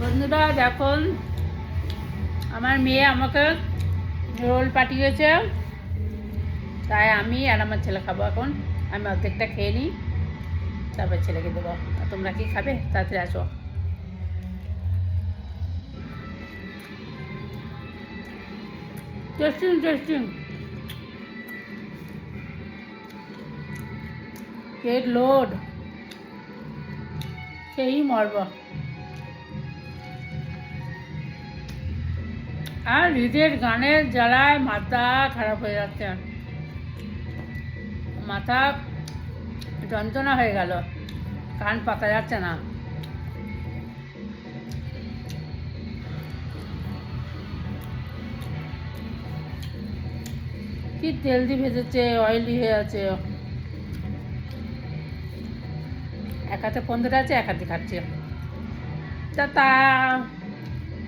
বন্ধুরা দেখুন, আমার মেয়ে আমাকে রোল পাঠিয়েছে, তাই আমি আর আমার ছেলে খাবো। এখন আমি অর্ধেকটা খেয়ে নিই, তারপর ছেলেকে দেবো। আর তোমরা কি খাবে? তাড়াতাড়ি আসো। টেস্টিং টেস্টিং, পেট লোড, সেই মরব। আর হৃদের গানের জ্বালায় মাথা খারাপ হয়ে যাচ্ছে, মাথা যন্ত্রণা হয়ে গেল, কান পাতা যাচ্ছে না। কি তেল দিয়ে ভেজেছে, অয়েলি হয়ে আছে। এক হাতে ফোন ধরে আছে, এক হাতে খাচ্ছে। তা